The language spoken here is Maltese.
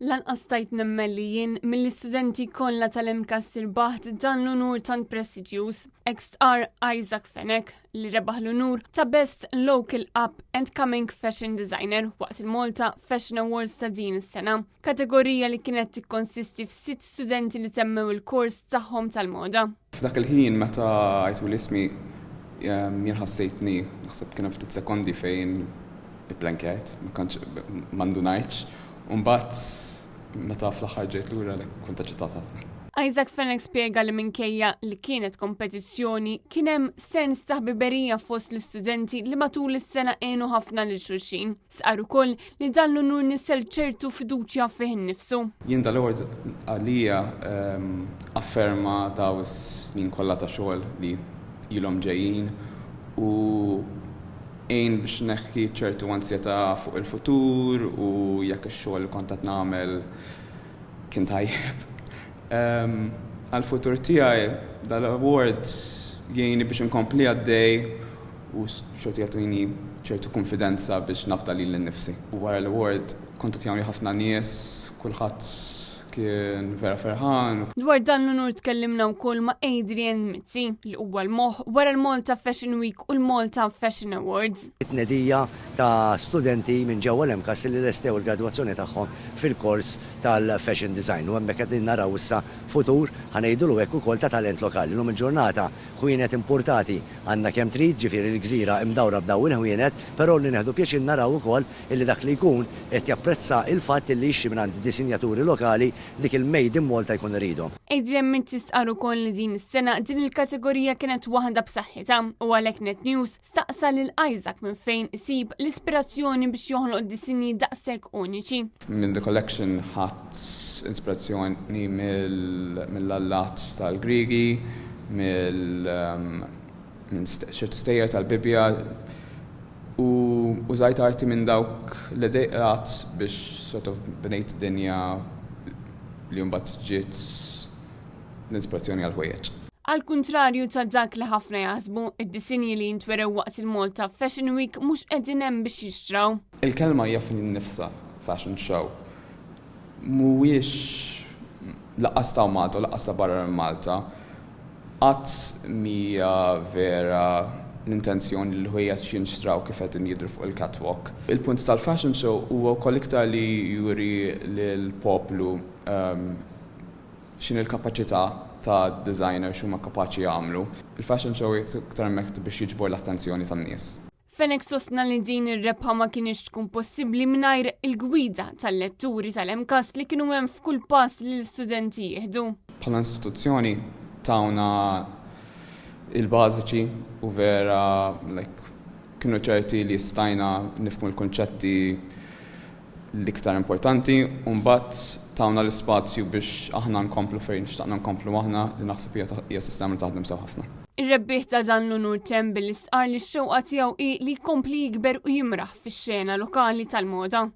Lanqas stajt nemmel li jien mill-istudenti kollha tal-MCAS irbaħt dan l-unur tant prestiġjuż. XR Isaac Fenech li rebaħ l-unur ta' Best Local Up and Coming Fashion Designer waqt il-Malta Fashion Awards ta' din is-sena. Kategorija li kienet tikkonsisti f'6 studenti li temmew il-kors tagħhom tal-moda. F'dak il-ħin meta għajtu l-ismi jien ħassejtni naħseb kien ftit sekondi fejn il-blankjajt, ma ndunajtx. Mbagħad meta fl-aħħar ġejt lura kont aġitat ħafna. Isaac Fenech spjega li minkejja li kienet kompetizzjoni kien hemm sens ta' ħbiberija fost l-istudenti li matul is-sena għenu ħafna lil xulxin. Sqar ukoll li dan l-unur nisel ċertu fiduċja fih innifsu. Jien dal-award għalija afferma daw is-snin kollha ta' xogħol li ilhom ġejjin u biex neħki ċertu ansjetà fuq il-futur u jekk ix-xogħol li kont qed nagħmel kien tajjeb. Għall-futur tiegħi dal-award jgħinni biex inkompli għaddej u xorti jagħtuni ċertu konfidenza biex nafda lil nnifsi. Wara l-award kont qed jagħmlu ħafna nies, kulħadd kien vera ferħan. Dwar dan l-unur tkellimna wkoll ma' Adrian Mizzi li huwa l-moħħ wara l-Malta Fashion Week u l-Malta Fashion Awards. It-tnedija ta' studenti minn ġewwa l-MCAS li lestew il-gradwazzjoni tagħhom fil-kors tal-fashion design u hemmhekk qed naraw issa futur ħanejdulu hekk ukoll ta' talent lokali. Lum il-ġurnata ħwienet importati għandna kemm trid ġifieri l-gżira imdawra b'daw il-ħwienet, però li neħdu pjaċir naraw ukoll illi dak li jkun qed japprezza il-fatt li jixxi minn disinjaturi lokali dik il-made in Malta jkun iridu. Adrian Mizzi stqar ukoll li din is-sena din il-kategorija kienet waħda b'saħħitha u għalhekk Net News staqsa lil Isaac minn fejn isib l-ispirazzjoni biex joħloq disinji daqshekk uniċi. Minn the collection ħadd ispirazzjoni mill-allat tal-Griegi, ċertu stejjer tal-Bibja u użajt arti minn dawk l-idejat biex sort of bnejt dinja li mbagħad ġiet l-ispirazzjoni għal ħwejjeġ. Għal kuntrarju ta' dak li ħafna jaħsbu, id-disinji li jintwerew waqt il-Malta Fashion Week mhux qegħdin hemm biex jixtraw. Il-kelma hija fil-nifsa fashion show. Mhuwiex laqqas ta' Malta u laqqas ta' barra Malta. Qatt mija vera l-intenzjoni li l-ħwejjeġ jinxtraw kif qed jidhru fuq il-catwalk. Il-punt tal-fashion show huwa wkoll iktar li juri lill-poplu x'inhi l-kapaċità ta' designer x'huma kapaċi jagħmlu. Il-fashion show iktar hemmhekk biex jiġbor l-attenzjoni tan-nies. Fenech sostna li din ir-rebħa ma kienx tkun possibbli mingħajr il-gwida tal-letturi tal-MCAS li kienu hemm f'kull pass li l-istudenti jieħdu. Bħala istituzzjoni tawna il-bażiċi u vera kienu ċerti li stajna nifhmu l-konċetti l-iktar importanti u mbagħad tawna l-ispazju biex aħna nkomplu fejn xtaqna nkomplu aħna li naħseb hija sistema li taħdem sew ħafna. Ir-rebbieħ ta' dan l-unur tem billi stqar li x-xewqa tiegħu hi li jkompli jikber u jimraħ fix-xena lokali tal-moda.